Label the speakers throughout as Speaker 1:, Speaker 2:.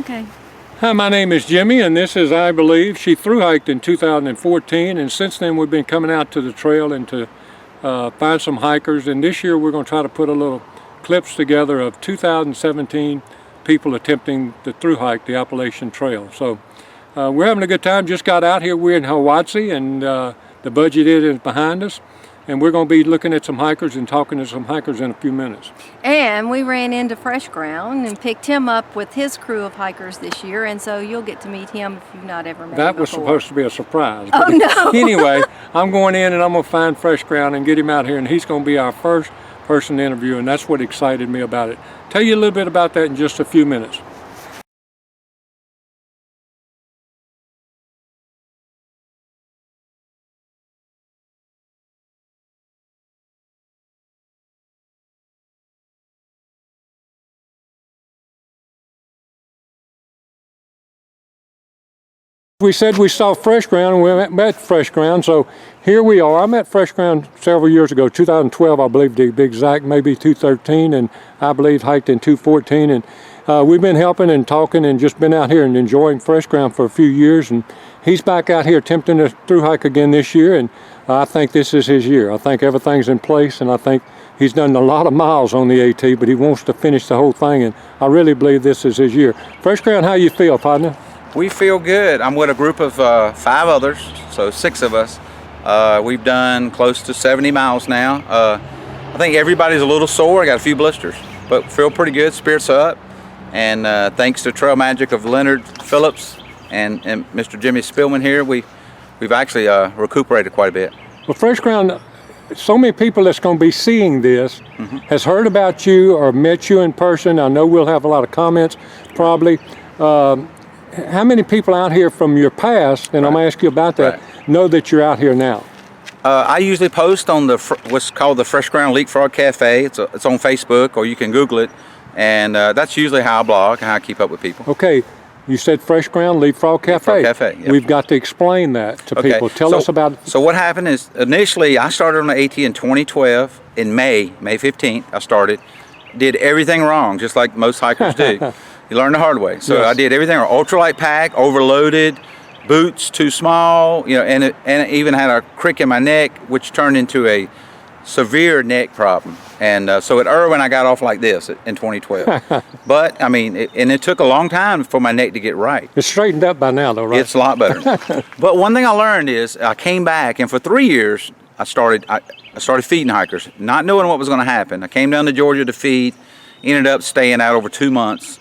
Speaker 1: Okay.
Speaker 2: Hi, my name is Jimmy, and this is, I believe, she thru hiked in 2014, and since then we've been coming out to the trail and to find some hikers, and this year we're going to try to put a little clips together of 2017 people attempting the thru hike, the Appalachian Trail. So we're having a good time, just got out here, we're in Hiwazi, and the budget is behind us. And we're going to be looking at some hikers and talking to some hikers in a few minutes.
Speaker 1: And we ran into Fresh Ground and picked him up with his crew of hikers this year, and so you'll get to meet him if you've not ever met him
Speaker 2: That was
Speaker 1: before.
Speaker 2: supposed to be a surprise.
Speaker 1: Oh, no.
Speaker 2: Anyway, I'm going in and I'm going to find Fresh Ground and get him out here, and he's going to be our first person to interview, and that's what excited me about it. Tell you a little bit about that in just a few minutes. We said we saw Fresh Ground, and we met Fresh Ground, so here we are. I met Fresh Ground several years ago, 2012 I believe to be exact, maybe 2013, and I believe hiked in 2014, and we've been helping and talking and just been out here and enjoying Fresh Ground for a few years, and he's back out here attempting to thru hike again this year, and I think this is his year. I think everything's in place, and I think he's done a lot of miles on the AT, but he wants to finish the whole thing, and I really believe this is his year. Fresh Ground, how you feel, partner?
Speaker 3: We feel good. I'm with a group of 5 others, so 6 of us. We've done close to 70 miles now. I think everybody's a little sore. I got a few blisters, but feel pretty good. Spirits are up. And thanks to Trail Magic of Leonard Phillips and Mr. Jimmy Spillman here, we've actually recuperated quite a bit.
Speaker 2: Well, Fresh Ground, so many people that's going to be seeing this has heard about you or met you in person. I know we'll have a lot of comments probably. How many people out here from your past, and I'm going to ask you about that, know that you're out here now?
Speaker 3: I usually post on what's called the Fresh Ground Leapfrog Cafe. It's on Facebook, or you can Google it, and that's usually how I blog and how I keep up with people.
Speaker 2: Okay, you said Fresh Ground Leapfrog Cafe.
Speaker 3: Leapfrog Cafe, yep.
Speaker 2: We've got to explain that to people. Tell us about it.
Speaker 3: So what happened is, initially I started on the AT in 2012, in May 15th I started, did everything wrong, just like most hikers do. You learn the hard way. So yes. I did everything, ultralight pack, overloaded, boots too small, and it even had a crick in my neck, which turned into a severe neck problem. And so at Irwin, I got off like this in 2012. But I mean, it took a long time for my neck to get right.
Speaker 2: It's straightened up by now, though, right?
Speaker 3: It's a lot better. But one thing I learned is I came back, and for 3 years I started feeding hikers, not knowing what was going to happen. I came down to Georgia to feed, ended up staying out over 2 months.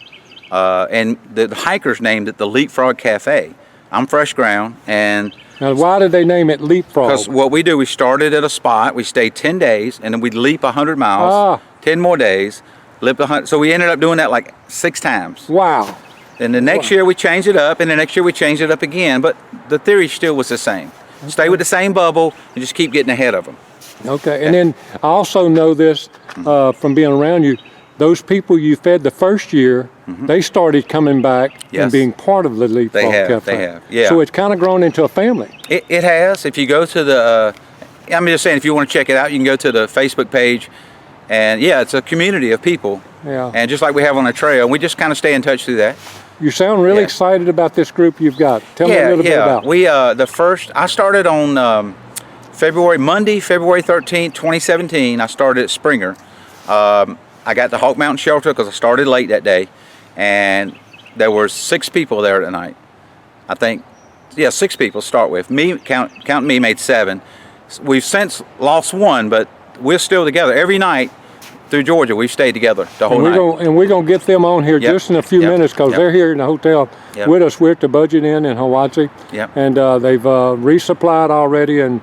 Speaker 3: And the hikers named it the Leapfrog Cafe. I'm Fresh Ground, and
Speaker 2: now why did they name it Leapfrog?
Speaker 3: Because what we do, we started at a spot, we stayed 10 days, and then we'd leap 100 miles, 10 more days, leap 100. So we ended up doing that like 6 times.
Speaker 2: Wow.
Speaker 3: And the next year we changed it up, and the next year we changed it up again, but the theory still was the same. Okay. Stay with the same bubble and just keep getting ahead of them.
Speaker 2: Okay, and then I also know this from being around you. Those people you fed the first year, they started coming back and being part of the Leapfrog Cafe.
Speaker 3: They have, yeah.
Speaker 2: So it's kind of grown into a family.
Speaker 3: It has. If you go to the, I'm just saying, if you want to check it out, you can go to the Facebook page, and yeah, it's a community of people.
Speaker 2: Yeah.
Speaker 3: And just like we have on the trail, we just kind of stay in touch through that.
Speaker 2: You sound really excited about this group you've got. Tell me a little bit about it.
Speaker 3: I started on Monday, February 13th, 2017. I started at Springer. I got to Hawk Mountain Shelter because I started late that day, and there were 6 people there that night. I think, 6 people to start with. Me, counting me, made 7. We've since lost 1, but we're still together. Every night through Georgia, we've stayed together the whole night.
Speaker 2: And we're going to get them on here just in a few minutes, because they're here in the hotel with us. We're at the Budget Inn in Hiwazi, and they've resupplied already and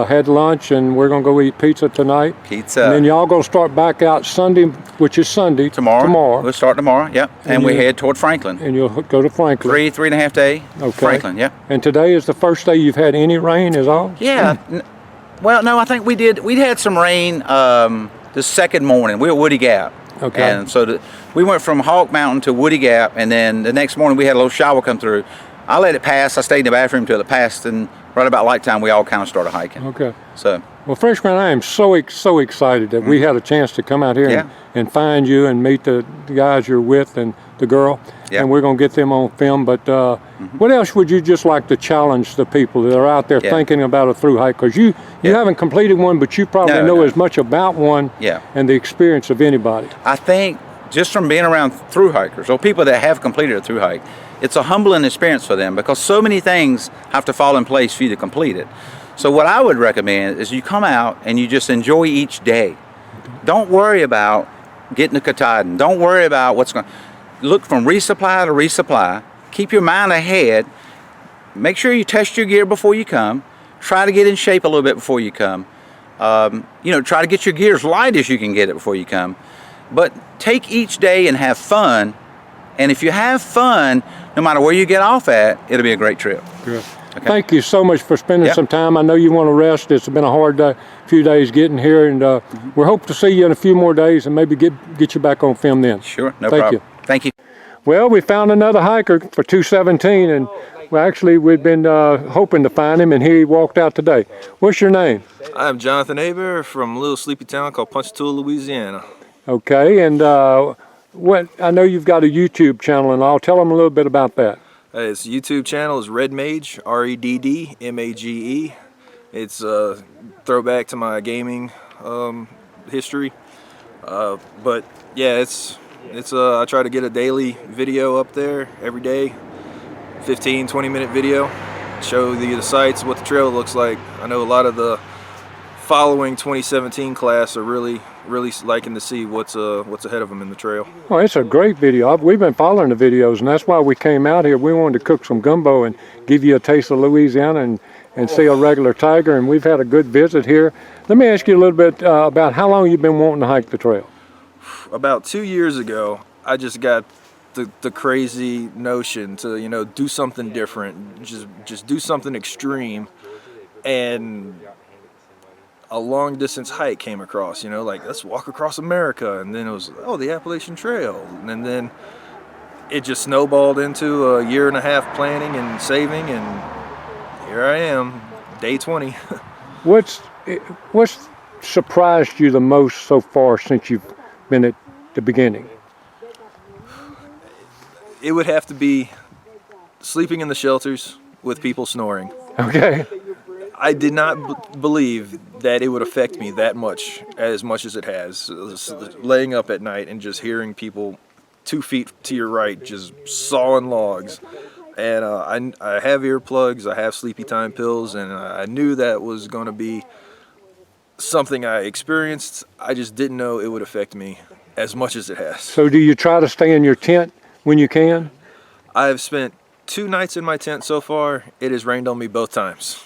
Speaker 2: had lunch, and we're going to go eat pizza tonight.
Speaker 3: Pizza.
Speaker 2: And then y'all going to start back out Sunday, which is Sunday. Tomorrow.
Speaker 3: We'll start tomorrow, and we head toward Franklin.
Speaker 2: And you'll go to Franklin.
Speaker 3: 3.5 day Franklin,
Speaker 2: And today is the first day you've had any rain, is all?
Speaker 3: Yeah. Well, no, I think we did. We'd had some rain the second morning. We were at Woody Gap.
Speaker 2: Okay.
Speaker 3: And so we went from Hawk Mountain to Woody Gap, and then the next morning we had a little shower come through. I let it pass. I stayed in the bathroom till it passed, and right about light time we all kind of started hiking.
Speaker 2: Okay.
Speaker 3: So
Speaker 2: Well, Fresh Ground, I am so excited that we had a chance to come out here and find you and meet the guys you're with and the girl, and we're going to get them on film. But what else would you just like to challenge the people that are out there thinking about a through hike? Because you haven't completed one, but you probably know as much about one and the experience of anybody.
Speaker 3: I think just from being around through hikers or people that have completed a through hike, it's a humbling experience for them because so many things have to fall in place for you to complete it. So what I would recommend is you come out and you just enjoy each day. Don't worry about getting a Katahdin. Don't worry about what's going. Look from resupply to resupply. Keep your mind ahead. Make sure you test your gear before you come. Try to get in shape a little bit before you come. Try to get your gear as light as you can get it before you come. But take each day and have fun. And if you have fun, no matter where you get off at, it'll be a great trip.
Speaker 2: Good. Okay. Thank you so much for spending some time. I know you want to rest. It's been a hard few days getting here, and we hope to see you in a few more days and maybe get you back on film then.
Speaker 3: Sure, no problem. Thank you.
Speaker 2: Well, we found another hiker for 217, and we'd been hoping to find him, and here he walked out today. What's your name?
Speaker 4: I'm Jonathan Aber from a little sleepy town called Ponchatoula, Louisiana.
Speaker 2: Okay, and I know you've got a YouTube channel, and I'll tell them a little bit about that.
Speaker 4: His YouTube channel is Red Mage, REDDMAGE. It's a throwback to my gaming history. But yeah, it's I try to get a daily video up there every day, 15-20 minute video, show the sights, what the trail looks like. I know a lot of the following 2017 class are really liking to see what's ahead of them in the trail.
Speaker 2: Oh, it's a great video. We've been following the videos, and that's why we came out here. We wanted to cook some gumbo and give you a taste of Louisiana and see a regular tiger, and we've had a good visit here. Let me ask you a little bit about how long you've been wanting to hike the trail.
Speaker 4: About 2 years ago, I just got the crazy notion to do something different, just do something extreme, and a long distance hike came across, like let's walk across America, and then it was the Appalachian Trail, and then it just snowballed into a year and a half planning and saving, and here I am, day 20.
Speaker 2: What's surprised you the most so far since you've been at the beginning?
Speaker 4: It would have to be sleeping in the shelters with people snoring.
Speaker 2: Okay.
Speaker 4: I did not believe that it would affect me as much as it has. Laying up at night and just hearing people 2 feet to your right just sawing logs. And I have earplugs, I have sleepy time pills, and I knew that was going to be something I experienced. I just didn't know it would affect me as much as it has.
Speaker 2: So do you try to stay in your tent when you can?
Speaker 4: I've spent 2 nights in my tent so far. It has rained on me both times.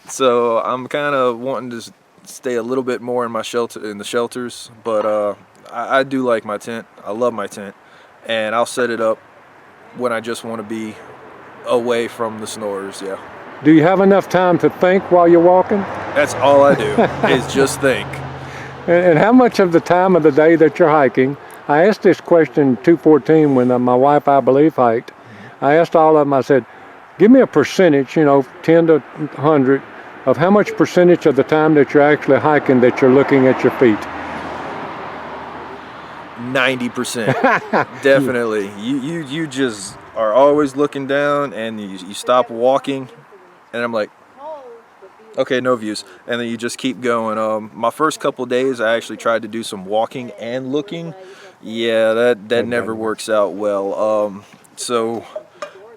Speaker 4: So I'm kind of wanting to stay a little bit more in the shelters, but I do like my tent. I love my tent, and I'll set it up when I just want to be away from the snorers. Yeah.
Speaker 2: Do you have enough time to think while you're walking?
Speaker 4: That's all I do is just think.
Speaker 2: And how much of the time of the day that you're hiking? I asked this question 214 when my wife, I believe, hiked. I asked all of them, I said, give me a percentage, 10 to 100, of how much percentage of the time that you're actually hiking that you're looking at your feet.
Speaker 4: 90%. Definitely. You just are always looking down, and you stop walking, and I'm like, okay, no views. And then you just keep going. My first couple days, I actually tried to do some walking and looking. Yeah, that never works out well.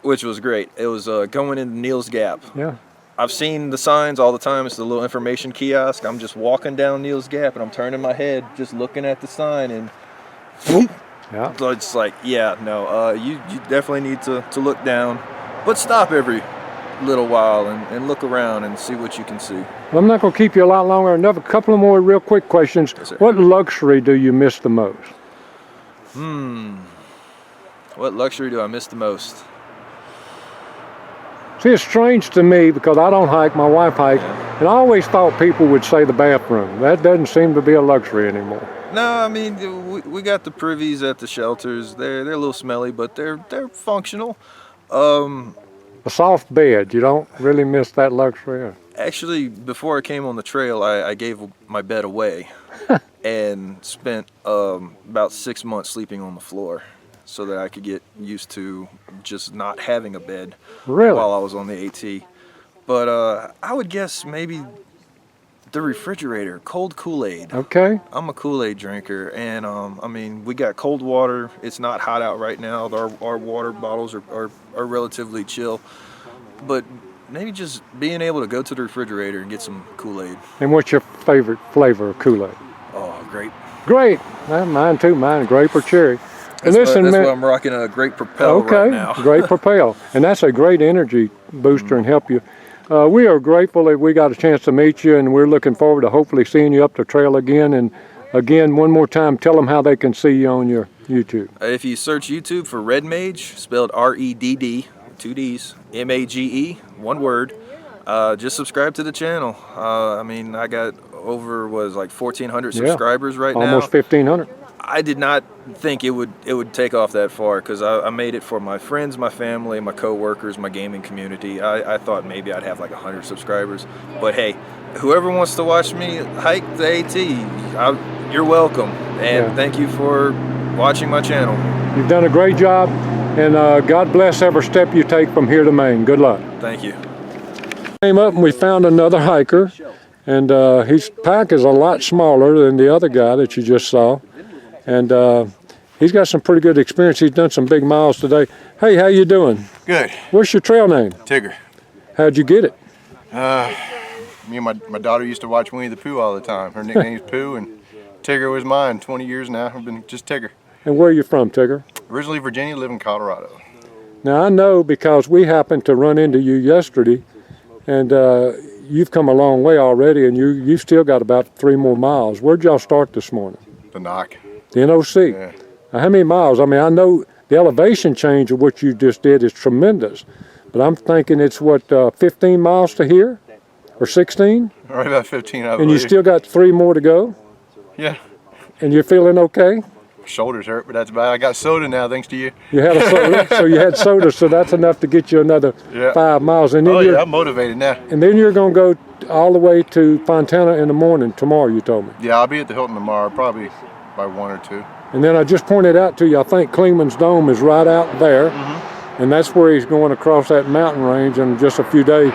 Speaker 4: Which was great. It was going into Neal's Gap.
Speaker 2: Yeah.
Speaker 4: I've seen the signs all the time. It's the little information kiosk. I'm just walking down Neal's Gap, and I'm turning my head, just looking at the sign, and boom.
Speaker 2: Yeah.
Speaker 4: So it's like, you definitely need to look down, but stop every little while and look around and see what you can see.
Speaker 2: Well, I'm not going to keep you a lot longer. Another couple of more real quick questions.
Speaker 4: Yes, sir.
Speaker 2: What luxury do you miss the most?
Speaker 4: What luxury do I miss the most?
Speaker 2: See, it's strange to me because I don't hike, my wife hikes, and I always thought people would say the bathroom. That doesn't seem to be a luxury anymore.
Speaker 4: No, I mean, we got the privies at the shelters. They're a little smelly, but they're functional.
Speaker 2: a soft bed. You don't really miss that luxury.
Speaker 4: Actually, before I came on the trail, I gave my bed away and spent about 6 months sleeping on the floor so that I could get used to just not having a bed
Speaker 2: Really?
Speaker 4: while I was on the AT. But I would guess maybe the refrigerator, cold Kool-Aid.
Speaker 2: Okay.
Speaker 4: I'm a Kool-Aid drinker, and I mean, we got cold water. It's not hot out right now. Our water bottles are relatively chill, but maybe just being able to go to the refrigerator and get some Kool-Aid.
Speaker 2: And what's your favorite flavor of Kool-Aid?
Speaker 4: Oh, great.
Speaker 2: Grape. Mine too. Mine, grape or cherry. And
Speaker 4: That's why I'm rocking a Great Propel right now.
Speaker 2: Great Propel. And that's a great energy booster and help you. We are grateful that we got a chance to meet you, and we're looking forward to hopefully seeing you up the trail again. And again, one more time, tell them how they can see you on your YouTube.
Speaker 4: If you search YouTube for Red Mage, spelled R-E-D-D, 2 D's, M-A-G-E, one word, just subscribe to the channel. I mean, I got over, 1,400 subscribers right now.
Speaker 2: Almost 1,500.
Speaker 4: I did not think it would take off that far because I made it for my friends, my family, my co-workers, my gaming community. I thought maybe I'd have like 100 subscribers. But hey, whoever wants to watch me hike the AT, you're welcome. And thank you for watching my channel.
Speaker 2: You've done a great job, and God bless every step you take from here to Maine. Good luck.
Speaker 4: Thank you.
Speaker 2: Came up and we found another hiker, and his pack is a lot smaller than the other guy that you just saw. And he's got some pretty good experience. He's done some big miles today. Hey, how you doing?
Speaker 5: Good.
Speaker 2: What's your trail name?
Speaker 5: Tigger.
Speaker 2: How'd you get it?
Speaker 5: Me and my daughter used to watch Winnie the Pooh all the time. Her nickname's Pooh, and Tigger was mine. 20 years now. I've been just Tigger.
Speaker 2: And where are you from, Tigger?
Speaker 5: Originally Virginia, live in Colorado.
Speaker 2: Now, I know because we happened to run into you yesterday, and you've come a long way already, and you've still got about 3 more miles. Where'd y'all start this morning?
Speaker 5: The knock.
Speaker 2: The NOC.
Speaker 5: Yeah.
Speaker 2: Now, how many miles? I mean, I know the elevation change of what you just did is tremendous, but I'm thinking it's what, 15 miles to here, or 16?
Speaker 5: Right about 15, I believe.
Speaker 2: And you still got 3 more to go,
Speaker 5: Yeah.
Speaker 2: and you're feeling okay?
Speaker 5: Shoulders hurt, but that's about it. I got soda now, thanks to you.
Speaker 2: You had a soda, so you had soda, so that's enough to get you another 5 miles, and then
Speaker 5: I'm motivated now.
Speaker 2: and then you're going to go all the way to Fontana in the morning tomorrow. You told me.
Speaker 5: Yeah, I'll be at the Hilton tomorrow, probably by 1 or 2.
Speaker 2: And then I just pointed out to you, I think Klingman's Dome is right out there, and that's where he's going across that mountain range in just a few days.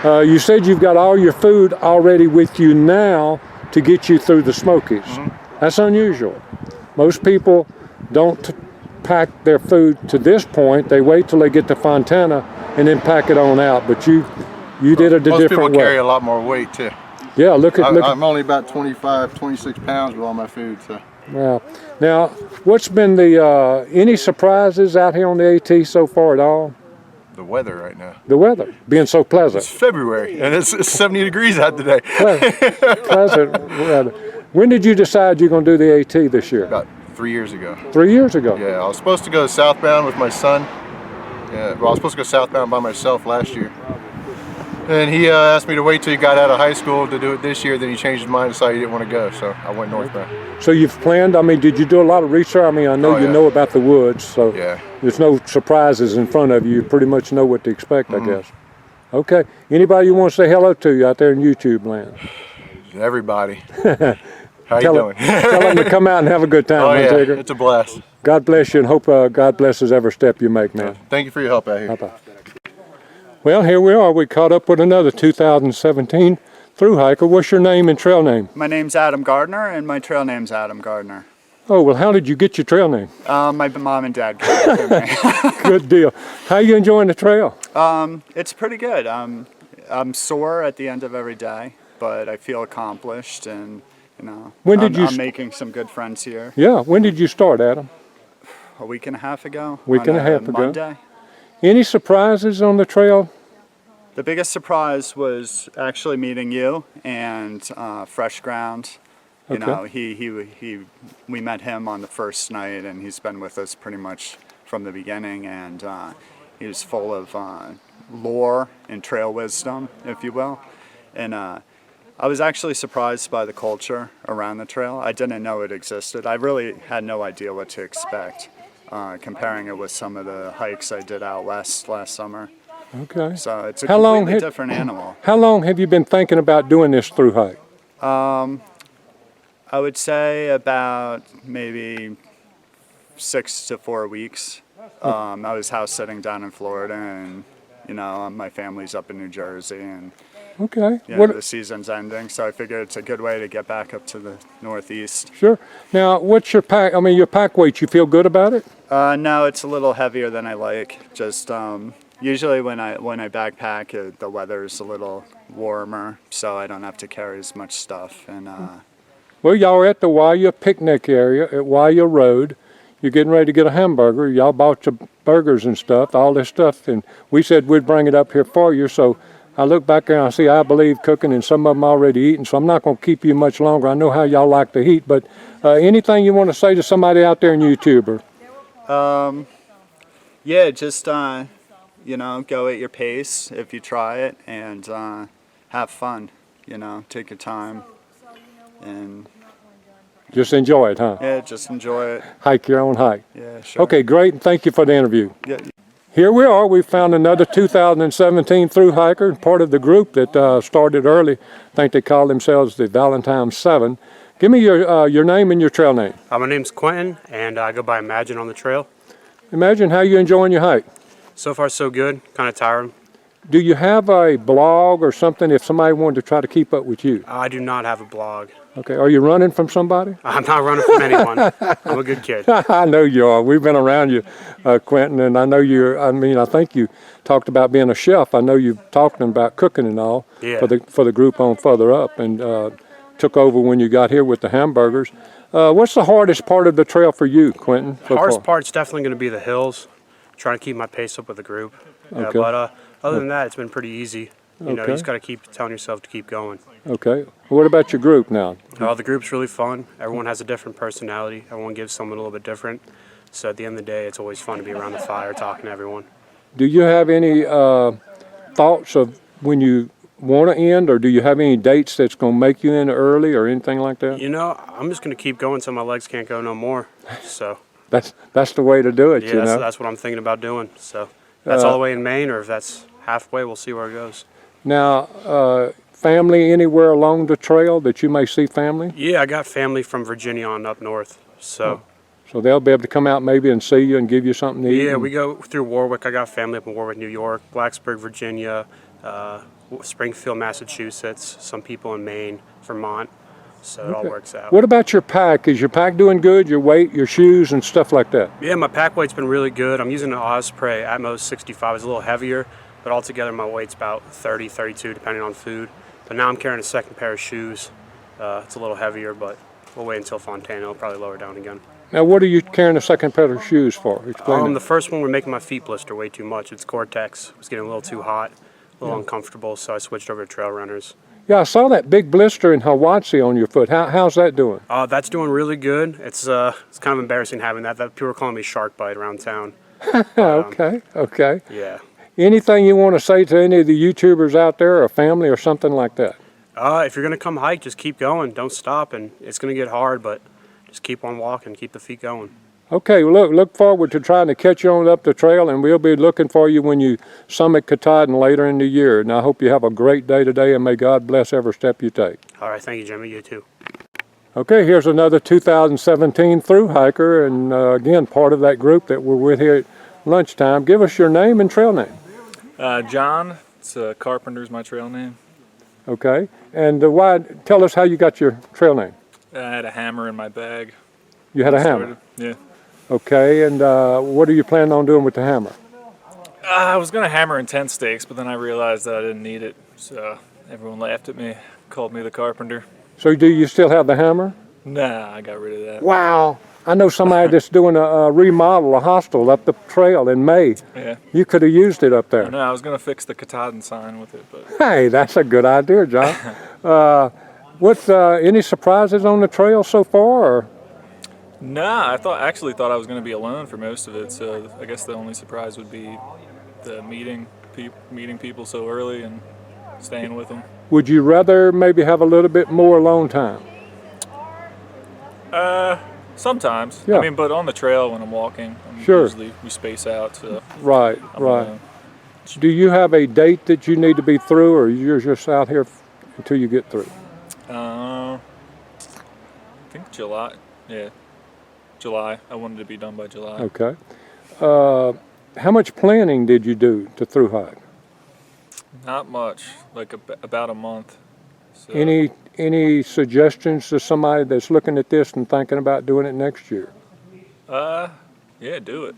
Speaker 2: You said you've got all your food already with you now to get you through the Smokies. That's unusual. Most people don't pack their food to this point. They wait till they get to Fontana and then pack it on out. But you did it a different way.
Speaker 5: Most people carry a lot more weight too.
Speaker 2: Yeah, look at.
Speaker 5: I'm only about 25, 26 pounds with all my food. So.
Speaker 2: Wow. Now, what's been the any surprises out here on the AT so far at all?
Speaker 5: The weather right now.
Speaker 2: The weather being so pleasant.
Speaker 5: It's February and it's 70 degrees out today.
Speaker 2: Pleasant weather. When did you decide you're going to do the AT this year?
Speaker 5: About 3 years ago.
Speaker 2: 3 years ago.
Speaker 5: Yeah, I was supposed to go southbound with my son. Yeah, well, I was supposed to go southbound by myself last year. And he asked me to wait till he got out of high school to do it this year. Then he changed his mind and decided he didn't want to go, so I went northbound.
Speaker 2: So you've planned, I mean, did you do a lot of research? I mean, I know you know about the woods, so there's no surprises in front of you. You pretty much know what to expect, I guess. Okay. Anybody you want to say hello to out there in YouTube land?
Speaker 5: Everybody. How you doing?
Speaker 2: Tell them to come out and have a good time, Tigger.
Speaker 5: It's a blast.
Speaker 2: God bless you, and hope God blesses every step you make, man.
Speaker 5: Thank you for your help out here.
Speaker 2: Bye-bye. Well, here we are. We caught up with another 2017 Thru hiker. What's your name and trail name?
Speaker 6: My name's Adam Gardner, and my trail name's Adam Gardner.
Speaker 2: Oh, well, how did you get your trail name?
Speaker 6: My mom and dad gave it to me.
Speaker 2: Good deal. How are you enjoying the trail?
Speaker 6: It's pretty good. I'm sore at the end of every day, but I feel accomplished, and I'm making some good friends here.
Speaker 2: Yeah. When did you start, Adam?
Speaker 6: A week and a half ago.
Speaker 2: Monday. Any surprises on the trail?
Speaker 6: The biggest surprise was actually meeting you and Fresh Ground. You know, we met him on the first night, and he's been with us pretty much from the beginning, and he was full of lore and trail wisdom, if you will. And I was actually surprised by the culture around the trail. I didn't know it existed. I really had no idea what to expect, comparing it with some of the hikes I did out west last summer.
Speaker 2: Okay.
Speaker 6: So it's a
Speaker 2: How long
Speaker 6: completely
Speaker 2: had-
Speaker 6: different animal.
Speaker 2: How long have you been thinking about doing this through hike?
Speaker 6: I would say about maybe 6 to 4 weeks. I was house sitting down in Florida, and my family's up in New Jersey, and
Speaker 2: Okay.
Speaker 6: the season's ending, so I figured it's a good way to get back up to the Northeast.
Speaker 2: Sure. Now, what's your pack? I mean, your pack weight. You feel good about it?
Speaker 6: No, it's a little heavier than I like. Just usually when I backpack, the weather's a little warmer, so I don't have to carry as much stuff. And
Speaker 2: Well, y'all are at the Waya picnic area at Waya Road. You're getting ready to get a hamburger. Y'all bought your burgers and stuff, all this stuff, and we said we'd bring it up here for you. So I look back there and I see I Believe cooking, and some of them already eating. So I'm not going to keep you much longer. I know how y'all like to eat, but anything you want to say to somebody out there in YouTuber?
Speaker 6: yeah, just go at your pace if you try it, and have fun. Take your time, and
Speaker 2: Just enjoy it, huh?
Speaker 6: yeah, just enjoy it.
Speaker 2: Hike your own hike.
Speaker 6: Yeah, sure.
Speaker 2: Okay, great, and thank you for the interview.
Speaker 6: Yeah.
Speaker 2: Here we are. We found another 2017 through hiker, part of the group that started early. I think they call themselves the Valentine 7. Give me your name and your trail name.
Speaker 7: My name's Quentin, and I go by Imagine on the trail.
Speaker 2: Imagine how you enjoying your hike.
Speaker 7: So far, so good. Kind of tired.
Speaker 2: Do you have a blog or something if somebody wanted to try to keep up with you?
Speaker 7: I do not have a blog.
Speaker 2: Okay, are you running from somebody?
Speaker 7: I'm not running from anyone. I'm a good kid.
Speaker 2: I know you are. We've been around you, Quentin, and I know I think you talked about being a chef. I know you've talked about cooking and all
Speaker 7: Yeah.
Speaker 2: for the group on Further Up, and took over when you got here with the hamburgers. What's the hardest part of the trail for you, Quentin? so
Speaker 7: Hardest
Speaker 2: far?
Speaker 7: part's definitely going to be the hills. Trying to keep my pace up with the group. Yeah,
Speaker 2: Okay.
Speaker 7: but other than that, it's been pretty easy. You
Speaker 2: Okay.
Speaker 7: just got to keep telling yourself to keep going.
Speaker 2: Okay. What about your group now?
Speaker 7: The group's really fun. Everyone has a different personality. Everyone gives someone a little bit different. So at the end of the day, it's always fun to be around the fire talking to everyone.
Speaker 2: Do you have any thoughts of when you want to end, or do you have any dates that's going to make you end early or anything like that?
Speaker 7: I'm just going to keep going until my legs can't go no more. So
Speaker 2: That's the way to do it,
Speaker 7: yeah,
Speaker 2: you know.
Speaker 7: that's what I'm thinking about doing. So if that's all the way in Maine, or if that's halfway, we'll see where it goes.
Speaker 2: Now, family anywhere along the trail that you may see family?
Speaker 7: Yeah, I got family from Virginia on up north. So
Speaker 2: So they'll be able to come out maybe and see you and give you something to eat?
Speaker 7: yeah, we go through Warwick. I got family up in Warwick, New York, Blacksburg, Virginia, Springfield, Massachusetts, some people in Maine, Vermont. So it all works out.
Speaker 2: What about your pack? Is your pack doing good? Your weight, your shoes, and stuff like that?
Speaker 7: Yeah, my pack weight's been really good. I'm using an Osprey Atmos 65. It's a little heavier, but altogether my weight's about 30, 32, depending on food. But now I'm carrying a second pair of shoes. It's a little heavier, but we'll wait until Fontana. It'll probably lower down again.
Speaker 2: Now, what are you carrying a second pair of shoes for? Explain
Speaker 7: The
Speaker 2: that.
Speaker 7: first one, we're making my feet blister way too much. It's Gore-Tex. It was getting a little too hot, a little uncomfortable, so I switched over to trail runners.
Speaker 2: Yeah, I saw that big blister in Hawaii on your foot. How's that doing?
Speaker 7: That's doing really good. It's kind of embarrassing having that. People are calling me shark bite around town.
Speaker 2: Okay.
Speaker 7: Yeah.
Speaker 2: Anything you want to say to any of the YouTubers out there, or family, or something like that?
Speaker 7: If you're gonna come hike, just keep going. Don't stop, and it's gonna get hard, but just keep on walking. Keep the feet going.
Speaker 2: Okay, well, look forward to trying to catch you on up the trail, and we'll be looking for you when you summit Katahdin later in the year. And I hope you have a great day today, and may God bless every step you take.
Speaker 7: All right, thank you, Jimmy. You too.
Speaker 2: Okay, here's another 2017 through hiker, and again, part of that group that we're with here at lunchtime. Give us your name and trail name.
Speaker 8: John, it's Carpenter's my trail name.
Speaker 2: Okay, and tell us how you got your trail name.
Speaker 8: I had a hammer in my bag.
Speaker 2: You had a
Speaker 8: Started-
Speaker 2: hammer.
Speaker 8: Yeah.
Speaker 2: Okay, and what are you planning on doing with the hammer?
Speaker 8: I was going to hammer in tent stakes, but then I realized that I didn't need it. So everyone laughed at me, called me the carpenter.
Speaker 2: So do you still have the hammer?
Speaker 8: Nah, I got rid of that.
Speaker 2: Wow. I know somebody that's doing a remodel, a hostel up the trail in May.
Speaker 8: Yeah.
Speaker 2: You could have used it up there.
Speaker 8: No, I was going to fix the Katahdin sign with it, but
Speaker 2: Hey, that's a good idea, John. What's any surprises on the trail so far? Or?
Speaker 8: nah, I actually thought I was going to be alone for most of it. So I guess the only surprise would be the meeting people so early and staying with them.
Speaker 2: Would you rather maybe have a little bit more alone time?
Speaker 8: Sometimes.
Speaker 2: Yeah.
Speaker 8: I mean, but on the trail when I'm walking,
Speaker 2: Sure.
Speaker 8: usually we space out. So
Speaker 2: Right,
Speaker 8: I'm
Speaker 2: right.
Speaker 8: gonna
Speaker 2: Do you have a date that you need to be through, or you're just out here until you get through?
Speaker 8: I think July. Yeah, July. I wanted to be done by July.
Speaker 2: Okay. How much planning did you do to through hike?
Speaker 8: Not much, like about a month. So.
Speaker 2: Any suggestions to somebody that's looking at this and thinking about doing it next year?
Speaker 8: Yeah, do it.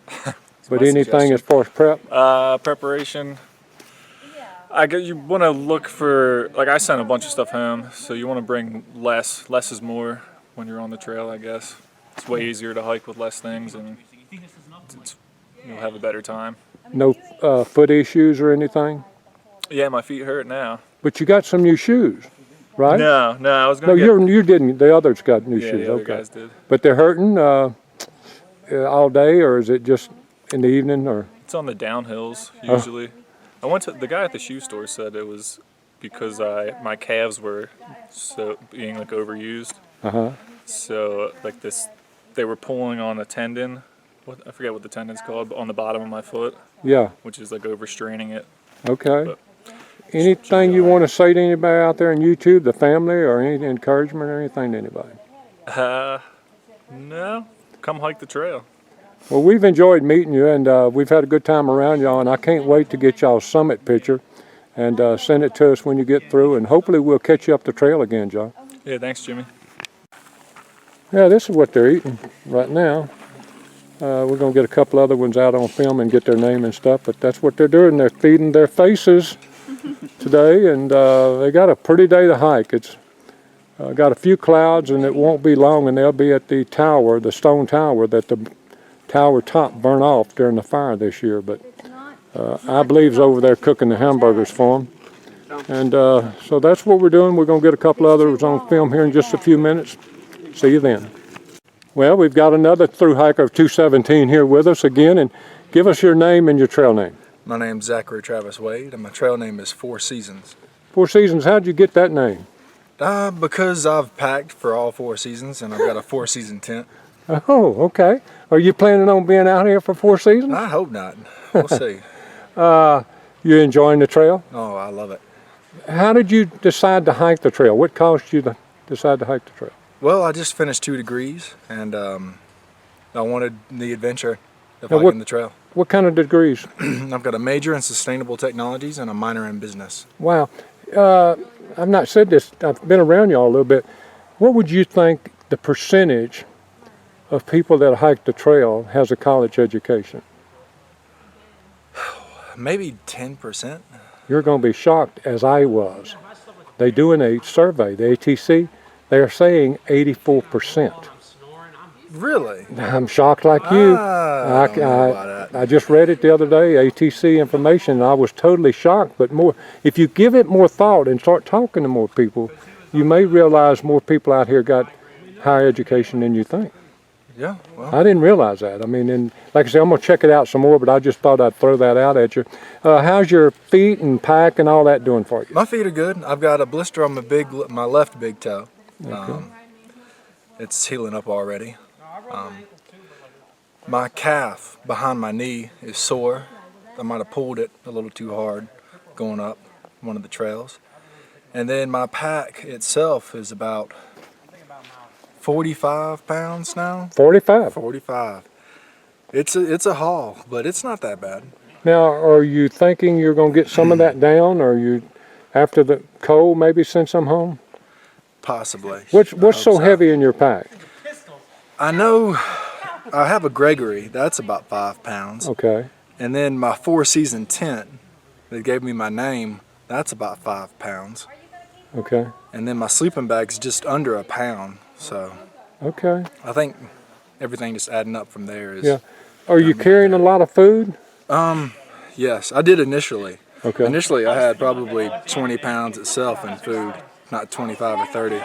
Speaker 2: But anything as far as prep?
Speaker 8: Preparation. I guess you want to look for, like I sent a bunch of stuff home, so you want to bring less. Less is more when you're on the trail, I guess. It's way easier to hike with less things, and you'll have a better time.
Speaker 2: No foot issues or anything?
Speaker 8: Yeah, my feet hurt now.
Speaker 2: But you got some new shoes, right?
Speaker 8: No, I was
Speaker 2: No,
Speaker 8: gonna.
Speaker 2: you didn't. The others got new
Speaker 8: Yeah,
Speaker 2: shoes.
Speaker 8: the other
Speaker 2: Okay.
Speaker 8: guys did.
Speaker 2: But they're hurting all day, or is it just in the evening? Or
Speaker 8: It's on the downhills usually. I went to the guy at the shoe store said it was because my calves were being like overused. So like they were pulling on a tendon. I forget what the tendon's called, but on the bottom of my foot.
Speaker 2: Yeah.
Speaker 8: Which is like overstraining it.
Speaker 2: Okay.
Speaker 8: But,
Speaker 2: anything you want to say to anybody out there on YouTube, the family, or any encouragement or anything to anybody?
Speaker 8: No. Come hike the trail.
Speaker 2: Well, we've enjoyed meeting you, and we've had a good time around y'all, and I can't wait to get y'all's summit picture and send it to us when you get through, and hopefully we'll catch you up the trail again, John.
Speaker 8: Yeah, thanks, Jimmy.
Speaker 2: Yeah, this is what they're eating right now. We're going to get a couple other ones out on film and get their name and stuff, but that's what they're doing. They're feeding their faces today, and they got a pretty day to hike. It's got a few clouds, and it won't be long, and they'll be at the tower, the stone tower that the tower top burnt off during the fire this year. But I believe's over there cooking the hamburgers for them. And so that's what we're doing. We're going to get a couple others on film here in just a few minutes. See you then. Well, we've got another through hiker of 217 here with us again, and give us your name and your trail name.
Speaker 9: My name's Zachary Travis Wade, and my trail name is Four Seasons.
Speaker 2: Four Seasons, how'd you get that name?
Speaker 9: Because I've packed for all 4 seasons, and I've got a 4-season tent.
Speaker 2: Oh, okay. Are you planning on being out here for 4 seasons?
Speaker 9: I hope not. We'll see.
Speaker 2: You enjoying the trail?
Speaker 9: Oh, I love it.
Speaker 2: How did you decide to hike the trail? What caused you to decide to hike the trail?
Speaker 9: Well, I just finished 2 degrees, and I wanted the adventure of hiking the trail.
Speaker 2: What kind of degrees?
Speaker 9: I've got a major in sustainable technologies and a minor in business.
Speaker 2: Wow. I've not said this. I've been around y'all a little bit. What would you think the percentage of people that hike the trail has a college education?
Speaker 9: Maybe 10%.
Speaker 2: You're going to be shocked, as I was. They doing a survey, the ATC, they're saying 84%.
Speaker 9: Really?
Speaker 2: I'm shocked like you.
Speaker 9: I don't know about that.
Speaker 2: I just read it the other day, ATC information, and I was totally shocked. But more, if you give it more thought and start talking to more people, you may realize more people out here got higher education than you think.
Speaker 9: Yeah, well.
Speaker 2: I didn't realize that. I mean, and like I said, I'm going to check it out some more, but I just thought I'd throw that out at you. How's your feet and pack and all that doing for you?
Speaker 9: My feet are good. I've got a blister on my left big toe.
Speaker 2: Okay.
Speaker 9: It's healing up already. My calf behind my knee is sore. I might have pulled it a little too hard going up one of the trails. And then my pack itself is about 45 pounds now.
Speaker 2: 45?
Speaker 9: 45. It's a haul, but it's not that bad.
Speaker 2: Now, are you thinking you're going to get some of that down, or you, after the cold, maybe send some home?
Speaker 9: Possibly.
Speaker 2: What's so heavy in your pack?
Speaker 9: I know I have a Gregory. That's about 5 pounds.
Speaker 2: Okay.
Speaker 9: And then my 4-season tent that gave me my name, that's about 5 pounds.
Speaker 2: Okay.
Speaker 9: And then my sleeping bag's just under a pound. So
Speaker 2: okay.
Speaker 9: I think everything just adding up from there is.
Speaker 2: Yeah. Are you carrying a lot of food?
Speaker 9: Yes, I did initially.
Speaker 2: Okay.
Speaker 9: Initially, I had probably 20 pounds itself in food, not 25 or 30.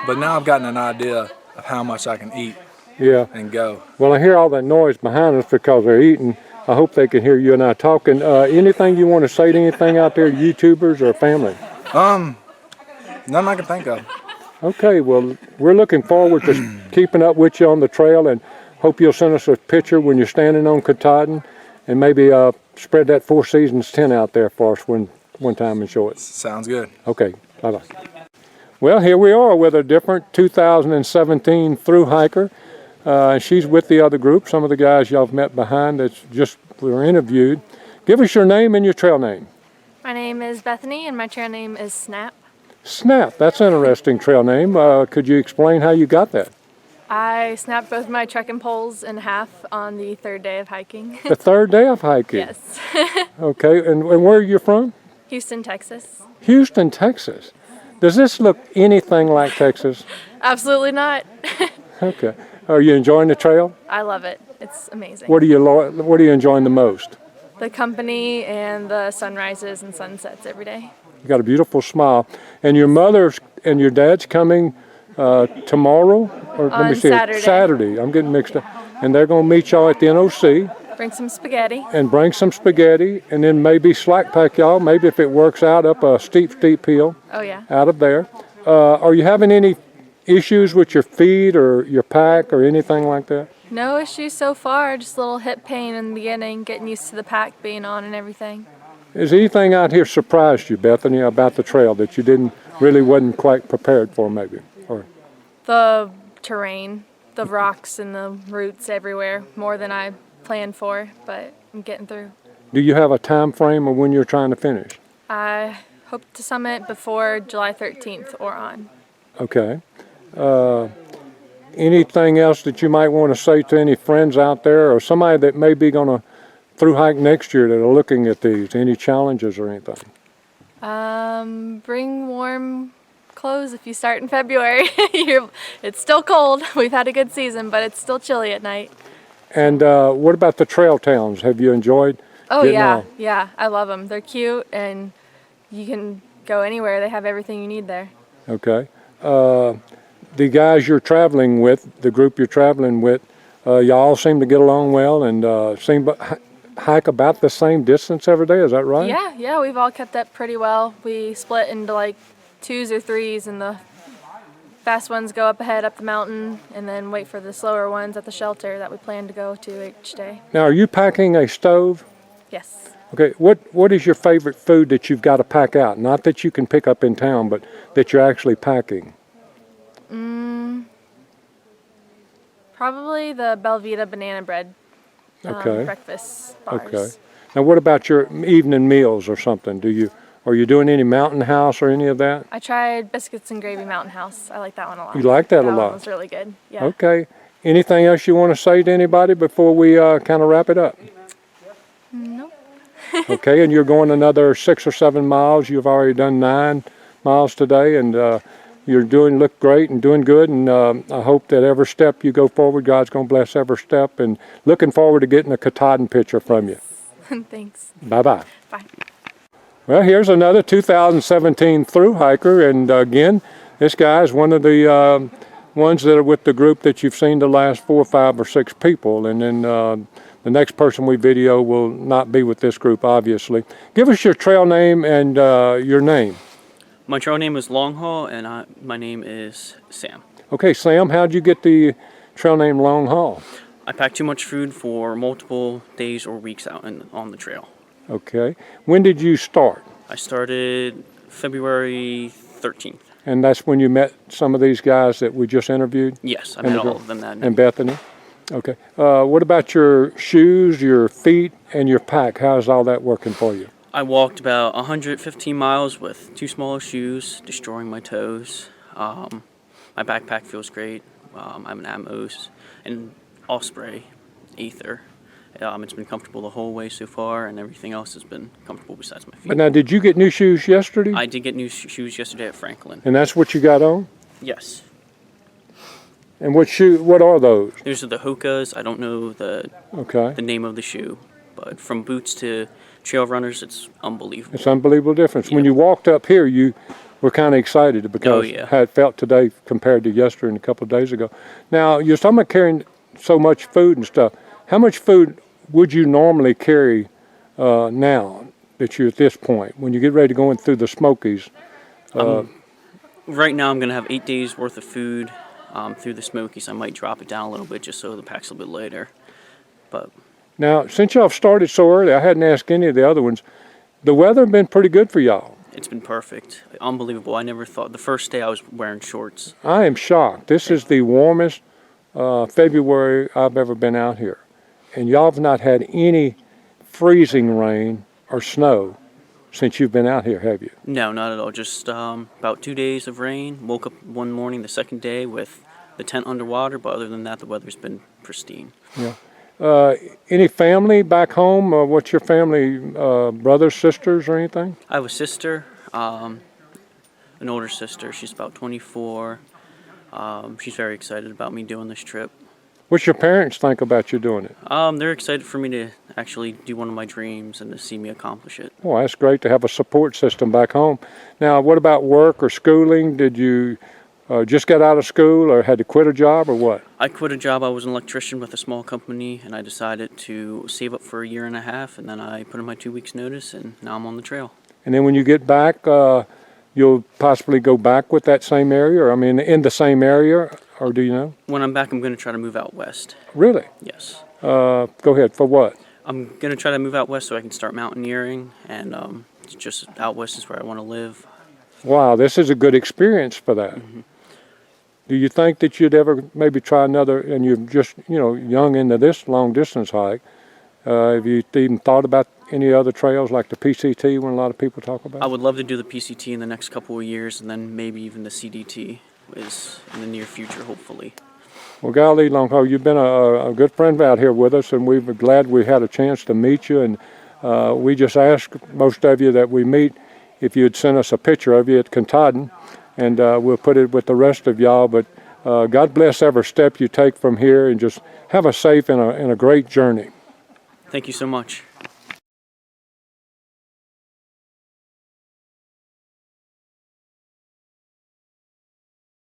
Speaker 9: But now I've gotten an idea of how much I can eat.
Speaker 2: Yeah.
Speaker 9: And go.
Speaker 2: Well, I hear all that noise behind us because they're eating. I hope they can hear you and I talking. Anything you want to say to anything out there, YouTubers or family?
Speaker 9: None I can think of.
Speaker 2: Okay, well, we're looking forward to keeping up with you on the trail, and hope you'll send us a picture when you're standing on Katahdin, and maybe spread that Four Seasons tent out there for us one time and show it.
Speaker 9: Sounds good.
Speaker 2: Okay, bye-bye. Well, here we are with a different 2017 Thru hiker. She's with the other group, some of the guys y'all have met behind that just were interviewed. Give us your name and your trail name.
Speaker 10: My name is Bethany, and my trail name is Snap.
Speaker 2: Snap, that's an interesting trail name. Could you explain how you got that?
Speaker 10: I snapped both my trekking poles in half on the third day of hiking.
Speaker 2: The third day of hiking?
Speaker 10: Yes.
Speaker 2: Okay, and where are you from?
Speaker 10: Houston, Texas.
Speaker 2: Houston, Texas. Does this look anything like Texas?
Speaker 10: Absolutely not.
Speaker 2: Okay. Are you enjoying the trail?
Speaker 10: I love it. It's amazing.
Speaker 2: What are you enjoying the most?
Speaker 10: The company and the sunrises and sunsets every day.
Speaker 2: You got a beautiful smile. And your mother's and your dad's coming tomorrow? Or
Speaker 10: On Saturday.
Speaker 2: Saturday. I'm getting mixed up. And they're going to meet y'all at the NOC.
Speaker 10: Bring some spaghetti.
Speaker 2: And bring some spaghetti. And then maybe slack pack y'all. Maybe if it works out up a steep hill.
Speaker 10: Oh, yeah.
Speaker 2: Out of there. Are you having any issues with your feet or your pack or anything like that?
Speaker 10: No issues so far. Just a little hip pain in the beginning, getting used to the pack being on and everything.
Speaker 2: Has anything out here surprised you, Bethany, about the trail that you wasn't quite prepared for maybe? Or
Speaker 10: The terrain, the rocks and the roots everywhere, more than I planned for, but I'm getting through.
Speaker 2: do you have a time frame of when you're trying to finish?
Speaker 10: I hope to summit before July 13th or on.
Speaker 2: Okay. Anything else that you might want to say to any friends out there or somebody that may be going to through hike next year that are looking at these? Any challenges or anything?
Speaker 10: Bring warm clothes if you start in February. It's still cold. We've had a good season, but it's still chilly at night.
Speaker 2: And what about the trail towns? Have you enjoyed?
Speaker 10: Oh
Speaker 2: getting
Speaker 10: yeah,
Speaker 2: out?
Speaker 10: yeah, I love them. They're cute and you can go anywhere. They have everything you need there.
Speaker 2: Okay. The guys you're traveling with, the group you're traveling with, y'all seem to get along well and seem to hike about the same distance every day. Is that right?
Speaker 10: Yeah, we've all kept up pretty well. We split into like 2s or 3s, and the fast ones go up ahead up the mountain and then wait for the slower ones at the shelter that we plan to go to each day.
Speaker 2: Now, are you packing a stove?
Speaker 10: Yes.
Speaker 2: Okay, what is your favorite food that you've got to pack out? Not that you can pick up in town, but that you're actually packing.
Speaker 10: Probably the Belvita banana bread
Speaker 2: Okay.
Speaker 10: breakfast bars.
Speaker 2: Okay. Now, what about your evening meals or something? Are you doing any Mountain House or any of that?
Speaker 10: I tried biscuits and gravy Mountain House. I like that one a lot.
Speaker 2: You like that a
Speaker 10: That
Speaker 2: lot?
Speaker 10: one was really good. Yeah.
Speaker 2: Okay. Anything else you want to say to anybody before we kind of wrap it up?
Speaker 10: Nope.
Speaker 2: Okay, and you're going another 6 or 7 miles. You've already done 9 miles today, and you're look great and doing good. And I hope that every step you go forward, God's going to bless every step. And looking forward to getting a Katahdin picture from you.
Speaker 10: Thanks.
Speaker 2: Bye-bye.
Speaker 10: Bye.
Speaker 2: Well, here's another 2017 Thru hiker, and again, this guy is one of the ones that are with the group that you've seen the last 4, 5, or 6 people, and then the next person we video will not be with this group, obviously. Give us your trail name and your name.
Speaker 11: My trail name is Long Haul, and my name is Sam.
Speaker 2: Okay, Sam, how'd you get the trail name Long Haul?
Speaker 11: I packed too much food for multiple days or weeks out on the trail.
Speaker 2: Okay. When did you start?
Speaker 11: I started February 13th.
Speaker 2: And that's when you met some of these guys that we just interviewed?
Speaker 11: Yes, I met all of them that night.
Speaker 2: And Bethany? Okay. What about your shoes, your feet, and your pack? How's all that working for you?
Speaker 11: I walked about 115 miles with 2 smaller shoes, destroying my toes. My backpack feels great. I have an Atmos and Osprey Aether. It's been comfortable the whole way so far, and everything else has been comfortable besides my feet.
Speaker 2: But now, did you get new shoes yesterday?
Speaker 11: I did get new shoes yesterday at Franklin.
Speaker 2: And that's what you got on?
Speaker 11: Yes.
Speaker 2: And what are those?
Speaker 11: Those are the Hokas. I don't know the name of the shoe, but from boots to trail runners, it's unbelievable.
Speaker 2: It's unbelievable difference. When you walked up here, you were kind of excited because how it felt today compared to yesterday and a couple of days ago. Now, you're talking about carrying so much food and stuff. How much food would you normally carry now that you're at this point, when you get ready to go in through the Smokies?
Speaker 11: Right now, I'm going to have 8 days worth of food through the Smokies. I might drop it down a little bit just so the pack's a little bit lighter. But
Speaker 2: Now, since y'all started so early, I hadn't asked any of the other ones. The weather been pretty good for y'all.
Speaker 11: It's been perfect. Unbelievable. I never thought, the first day I was wearing shorts.
Speaker 2: I am shocked. This is the warmest February I've ever been out here. And y'all have not had any freezing rain or snow since you've been out here, have you?
Speaker 11: No, not at all. Just about 2 days of rain. Woke up one morning the second day with the tent underwater, but other than that, the weather's been pristine.
Speaker 2: Yeah. Any family back home? What's your family, brothers, sisters, or anything?
Speaker 11: I have a sister, an older sister. She's about 24. She's very excited about me doing this trip.
Speaker 2: What's your parents think about you doing it?
Speaker 11: They're excited for me to actually do one of my dreams and to see me accomplish it.
Speaker 2: Well, that's great to have a support system back home. Now, what about work or schooling? Did you just get out of school or had to quit a job or what?
Speaker 11: I quit a job. I was an electrician with a small company, and I decided to save up for a year and a half, and then I put in my 2 weeks notice, and now I'm on the trail.
Speaker 2: And then when you get back, you'll possibly go back with that same area, or I mean, in the same area, or do you know?
Speaker 11: When I'm back, I'm going to try to move out west.
Speaker 2: Really?
Speaker 11: Yes.
Speaker 2: Go ahead. For what?
Speaker 11: I'm going to try to move out west so I can start mountaineering, and just out west is where I want to live.
Speaker 2: Wow, this is a good experience for that.
Speaker 11: Mm-hmm.
Speaker 2: Do you think that you'd ever maybe try another, and you're just, young into this long distance hike, have you even thought about any other trails like the PCT when a lot of people talk about it?
Speaker 11: I would love to do the PCT in the next couple of years, and then maybe even the CDT is in the near future, hopefully.
Speaker 2: Well, golly, Longhaul, you've been a good friend out here with us, and we're glad we had a chance to meet you. And we just ask most of you that we meet if you'd send us a picture of you at Katahdin, and we'll put it with the rest of y'all. But God bless every step you take from here, and just have a safe and a great journey.
Speaker 11: Thank you so much.